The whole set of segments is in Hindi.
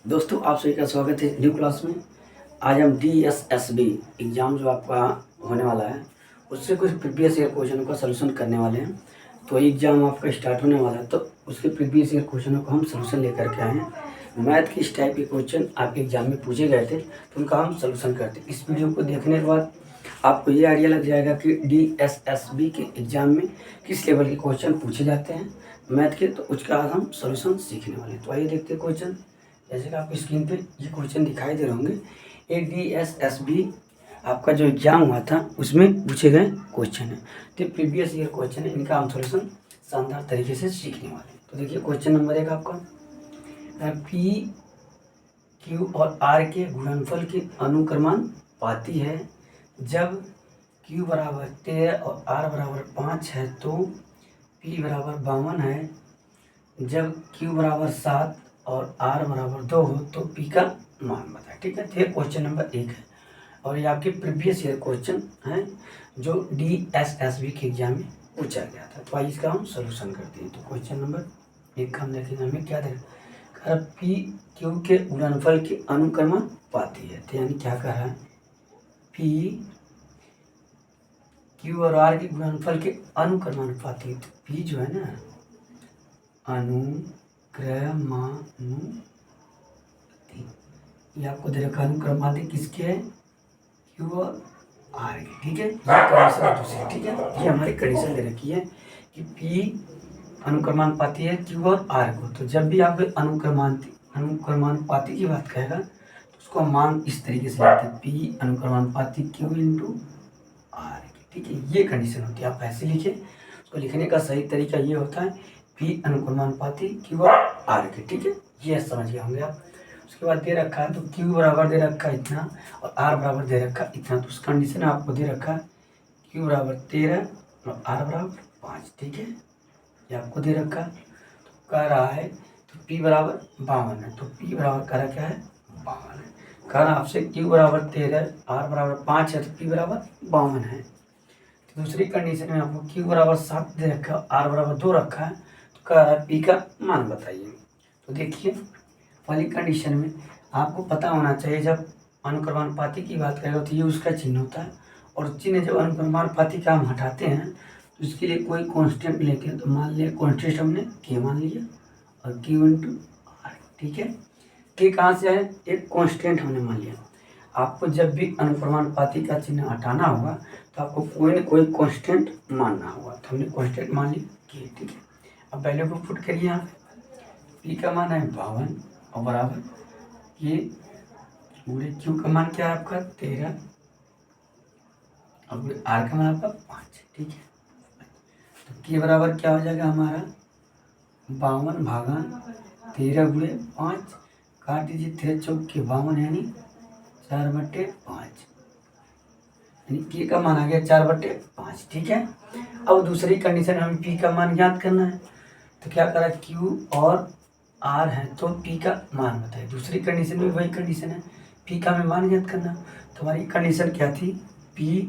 दोस्तों आप सभी का स्वागत है न्यू क्लास में। आज हम DSSB एग्ज़ाम जो आपका होने वाला है उससे कुछ प्रीवियस ईयर क्वेश्चनों का सलूशन करने वाले हैं। तो एग्ज़ाम आपका स्टार्ट होने वाला है तो उसके प्रीवियस ईयर क्वेश्चनों को हम सलूशन लेकर के आए हैं। मैथ के इस टाइप के क्वेश्चन आपके एग्ज़ाम में पूछे गए थे तो उनका हम सलूशन करते हैं। इस वीडियो को देखने के बाद आपको ये आइडिया लग जाएगा कि DSSB के एग्ज़ाम में किस लेवल के क्वेश्चन पूछे जाते हैं मैथ के, तो उसका आज हम सलूशन सीखने वाले हैं। तो आइए देखते हैं क्वेश्चन। जैसे कि आपकी स्क्रीन पे ये क्वेश्चन दिखाई दे रहे होंगे, ये DSSB आपका जो एग्जाम हुआ था उसमें पूछे गए क्वेश्चन है। तो प्रीवियस ईयर क्वेश्चन है, इनका हम सॉल्यूशन शानदार तरीके से सीखने वाले हैं। तो देखिए क्वेश्चन नंबर 1 आपका P, Q और R के गुणनफल के अनुक्रमानुपाती है। जब Q बराबर 13 और R बराबर 5 है तो P बराबर 52 है। जब Q बराबर 7 और R बराबर 2 हो तो P का मान बताएं। ठीक है, तो ये क्वेश्चन नंबर 1 है और ये आपके प्रीवियस ईयर क्वेश्चन है जो DSSB के एग्जाम में पूछा गया था। तो आइए इसका हम सोल्यूशन करते हैं। तो क्वेश्चन नंबर 1 का हम देखेंगे हमें क्या देगा। P Q के गुणनफल के अनुक्रमानुपाती है। तो यानी क्या कह रहा है, P Q और R के गुणनफल के अनुक्रमानुपाती। तो P जो है ना अनुक्रमानुपाती, ये आपको दे रखा अनुक्रमानुपाती किसके है, Q और R के। ठीक है, ये कंडीशन है दूसरी। ठीक है, ये हमारी कंडीशन दे रखी है कि P अनुक्रमानुपाती है Q और R को। तो जब भी आप अनुक्रमानुपाती की बात करेगा तो उसको मान इस तरीके से लेते हैं, P अनुक्रमानुपाती Q इंटू R के। ठीक है, ये कंडीशन होती है। आप ऐसे लिखे, उसको लिखने का सही तरीका ये होता है P अनुक्रमानुपाती Q और R के। ठीक है, ये समझ गए होंगे आप। उसके बाद दे रखा है तो Q बराबर दे रखा है इतना और R बराबर दे रखा है इतना। तो उस कंडीशन आपको दे रखा है Q बराबर 13 और R बराबर 5। ठीक है, ये आपको दे रखा है। तो कह रहा है तो P बराबर 52 है। तो P बराबर कह रहा क्या है, 52 है। कह रहा आपसे Q बराबर 13 R बराबर 5 है तो P बराबर 52 है। तो दूसरी कंडीशन में आपको Q बराबर 7 दे रखा है, R बराबर 2 रखा है। तो कह रहा है P का मान बताइए। तो देखिए पहली कंडीशन में आपको पता होना चाहिए, जब अनुक्रमानुपाती की बात करें तो ये उसका चिन्ह होता है और चिन्ह जब अनुक्रमानुपाती का हम हटाते हैं तो इसके लिए कोई कांस्टेंट लेते हैं। तो मान लिया कांस्टेंट हमने K मान लिया और Q इंटू R। ठीक है, K कहाँ से है, एक कांस्टेंट हमने मान लिया। आपको जब भी अनुक्रमानुपाती का चिन्ह हटाना होगा तो आपको कोई न कोई कांस्टेंट मानना होगा। तो हमने कांस्टेंट मान लिया K। ठीक है, अब वैल्यू को पुट करिए यहाँ पे। P का मान है 52 और बराबर ये पूरे Q का मान क्या है आपका 13 और R का मान आपका 5। ठीक है, तो K बराबर क्या हो जाएगा हमारा 52 भागा 13 गुणे 5, काट दीजिए 13 चौक के 52 यानी 4/5 यानी K का मान आ गया 4/5। ठीक है, अब दूसरी कंडीशन हमें P का मान ज्ञात करना है। तो क्या करा, Q और R है तो P का मान बताइए। दूसरी कंडीशन में वही कंडीशन है, P का हमें मान ज्ञात करना। तो हमारी कंडीशन क्या थी, P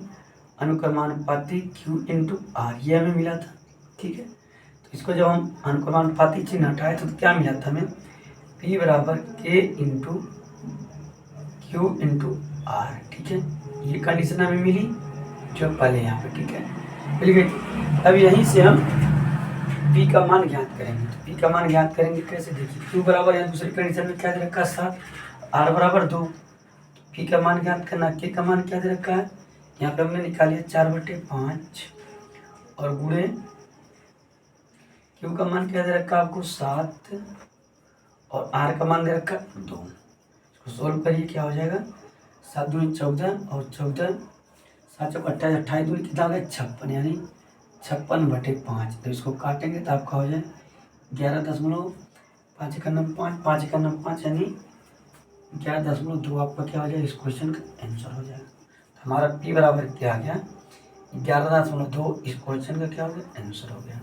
अनुक्रमानुपाती Q इंटू R, ये हमें मिला था। ठीक है, तो इसको जब हम अनुक्रमानुपाती चिन्ह हटाए तो क्या मिला था हमें, P बराबर K into Q into R। ठीक है, ये कंडीशन हमें मिली जो पहले यहाँ पे। ठीक है, मिल गई। अब यहीं से हम P का मान ज्ञात करेंगे। तो P का मान ज्ञात करेंगे कैसे, देखिए Q बराबर यहाँ दूसरी कंडीशन में क्या दे रखा है 7, R बराबर 2। P का मान ज्ञात करना, K का मान क्या दे रखा है, यहाँ पे हमने निकालिए 4/5 और गुणे Q का मान क्या दे रखा है आपको 7 और R का मान दे रखा 2। इसको सोल्व करिए, क्या हो जाएगा 7 दूनी 14 और 14 7 चौक 28, 28 दूनी कितना हो गया 56 यानी 56/5। तो इसको काटेंगे तो आपका हो जाए 11.5 5 5 5 यानी 11.2 आपका क्या हो जाएगा, इस क्वेश्चन का आंसर हो जाएगा। तो हमारा P बराबर क्या आ गया 11.2, इस क्वेश्चन का क्या हो गया, आंसर हो गया।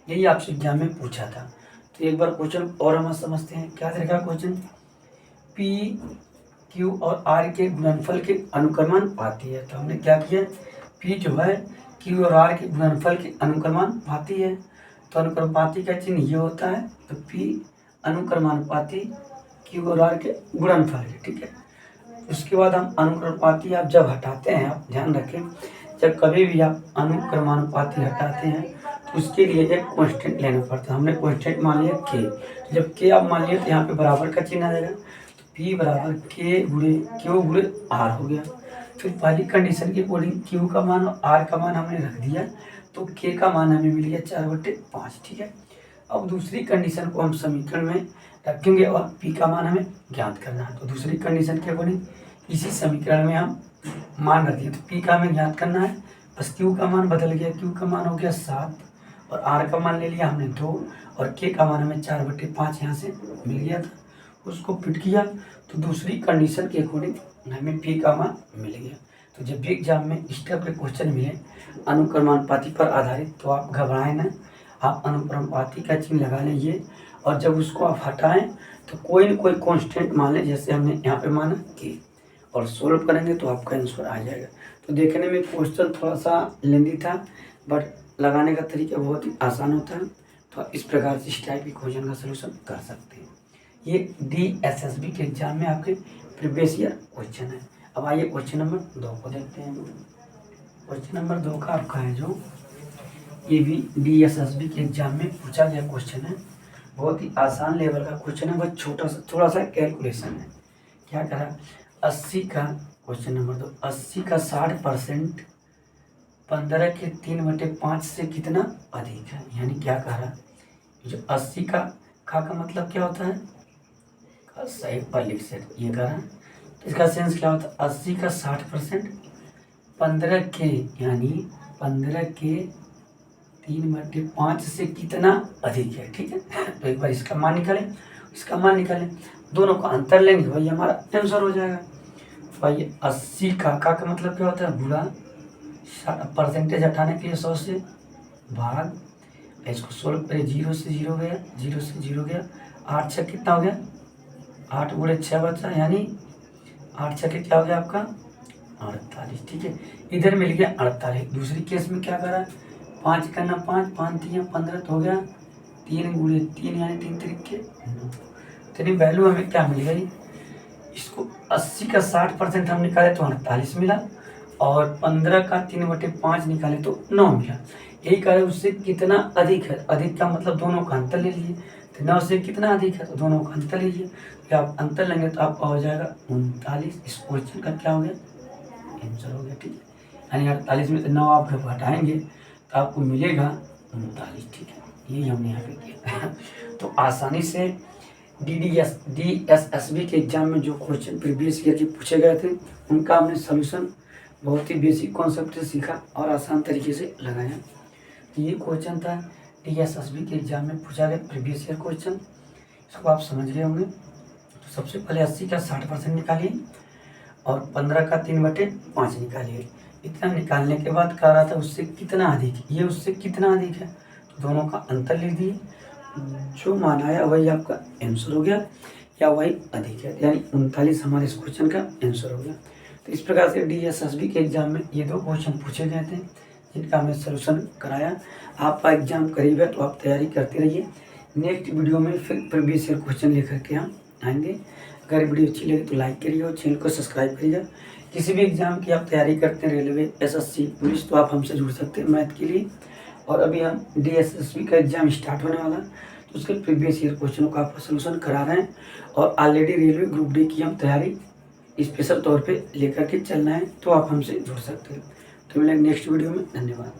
यही आपसे एग्जाम में पूछा था। तो एक बार क्वेश्चन और हम समझते हैं। क्या देखा क्वेश्चन, P Q और R के गुणनफल के अनुक्रमानुपाती है। तो हमने क्या किया, P जो है Q और R के गुणनफल के अनुक्रमानुपाती है। तो अनुक्रमानुपाती का चिन्ह ये होता है। तो P अनुक्रमानुपाती Q Q और R के गुणनफल के, ठीक है। उसके बाद हम अनुक्रमानुपाती आप जब हटाते हैं, आप ध्यान रखें, जब कभी भी आप अनुक्रमानुपाती हटाते हैं तो उसके लिए एक कांस्टेंट लेना पड़ता है। हमने कांस्टेंट मान लिया K, तो जब K आप मान लिया तो यहाँ पे बराबर का चिन्ह आ जाएगा, तो P बराबर K गुणे Q गुणे R हो गया। फिर पहली कंडीशन के अकॉर्डिंग Q का मान और R का मान हमने रख दिया, तो K का मान हमें मिल गया 4/5, ठीक है। अब दूसरी कंडीशन को हम समीकरण में रखेंगे और P का मान हमें ज्ञात करना है, तो दूसरी कंडीशन के अकॉर्डिंग इसी समीकरण में हम मान रख दिए, तो P का हमें ज्ञात करना है, बस Q का मान बदल गया, Q का मान हो गया 7 और R का मान ले लिया हमने 2 और K का मान हमें 4/5 यहाँ से मिल गया था, उसको फिट किया तो दूसरी कंडीशन के अकॉर्डिंग हमें P का मान मिल गया। तो जब भी एग्जाम में इस टाइप के क्वेश्चन मिले अनुक्रमानुपाती पर आधारित, तो आप घबराएं ना, आप अनुक्रमानुपाती का चिन्ह लगा लीजिए और जब उसको आप हटाएं तो कोई न कोई कांस्टेंट मान लें, जैसे हमने यहाँ पे माना K, और सोल्व करेंगे तो आपका आंसर आ जाएगा। तो देखने में क्वेश्चन थोड़ा सा लेंदी था, बट लगाने का तरीका बहुत ही आसान होता है, तो इस प्रकार से इस टाइप के क्वेश्चन का सलूशन कर सकते हैं। ये DSSB के एग्जाम में आपके प्रीवियस ईयर क्वेश्चन है। अब आइए क्वेश्चन नंबर 2 को देखते हैं। क्वेश्चन नंबर 2 का आपका है जो ये भी DSSB के एग्जाम में पूछा गया क्वेश्चन है, बहुत ही आसान लेवल का क्वेश्चन है, बस थोड़ा सा कैलकुलेशन है। क्या करा, 80 का क्वेश्चन नंबर 2, 80 का 60% 15 के 3/5 से कितना अधिक है। यानी क्या कह रहा, जो 80 का मतलब क्या होता है, सही पर लिख से ये कह रहा, इसका सेंस क्या होता है, 80 का 60% 15 के, यानी 15 के 3/5 से कितना अधिक है, ठीक है। तो एक बार इसका मान निकालें, इसका मान निकालें, दोनों का अंतर लेंगे, वही हमारा आंसर हो जाएगा। भाई 80 का मतलब क्या होता है, गुणा, परसेंटेज हटाने के लिए 100 से भाग, इसको सोल्व करें, 0 से 0 गया, 0 से 0 गया, 8 छः कितना हो गया, 8 गुणे 6 बचा, यानी 8 छः क्या हो गया आपका 48, ठीक है। इधर मिल गया 48। दूसरी केस में क्या करा, 5 करना 5, 5 3 15 तो हो गया 3 गुणे 3, यानी 3 3 तो वैल्यू हमें क्या मिल गई, इसको 80 का 60% हम निकाले तो 48 मिला, और 15 का 3/5 निकाले तो 9 मिला। यही कह रहे उससे कितना अधिक है, अधिक का मतलब दोनों का अंतर ले लीजिए, तो 9 से कितना अधिक है तो दोनों का अंतर लीजिए, तो आप अंतर लेंगे तो आपका हो जाएगा 39। इस क्वेश्चन का क्या हो गया, आंसर हो गया, ठीक है। यानी 48 में से 9 आप जब हटाएंगे तो आपको मिलेगा 39, ठीक है। यही हमने यहाँ पे किया। तो आसानी से DSSB के एग्जाम में जो क्वेश्चन प्रीवियस ईयर के पूछे गए थे उनका हमने सोल्यूशन बहुत ही बेसिक कॉन्सेप्ट से सीखा और आसान तरीके से लगाया। तो ये क्वेश्चन था DSSB के एग्जाम में पूछा गया प्रीवियस ईयर क्वेश्चन, इसको आप समझ गए होंगे। तो सबसे पहले 80 का 60% निकालिए और 15 का 3/5 निकालिए। इतना निकालने के बाद कह रहा था उससे कितना अधिक, ये उससे कितना अधिक है, तो दोनों का अंतर लिख दिए, जो मान आया वही आपका आंसर हो गया, या वही अधिक है, यानी 39 हमारे इस क्वेश्चन का आंसर हो गया। तो इस प्रकार से DSSB के एग्जाम में ये 2 क्वेश्चन पूछे गए थे जिनका हमने सोल्यूशन कराया। आपका एग्जाम करीब है तो आप तैयारी करते रहिए। नेक्स्ट वीडियो में फिर प्रीवियस ईयर क्वेश्चन लेकर के हम आएंगे। अगर वीडियो अच्छी लगे तो लाइक करिए और चैनल को सब्सक्राइब करिएगा। किसी भी एग्जाम की आप तैयारी करते हैं, रेलवे, SSC, पुलिस, तो आप हमसे जुड़ सकते हैं मैथ के लिए। और अभी हम DSSB का एग्जाम स्टार्ट होने वाला है, तो उसके प्रीवियस ईयर क्वेश्चनों का आप सोल्यूशन करा रहे हैं, और ऑलरेडी रेलवे ग्रुप डी की हम तैयारी स्पेशल तौर पे लेकर के चलना है, तो आप हमसे जुड़ सकते हैं। तो मिलेंगे नेक्स्ट वीडियो में, धन्यवाद।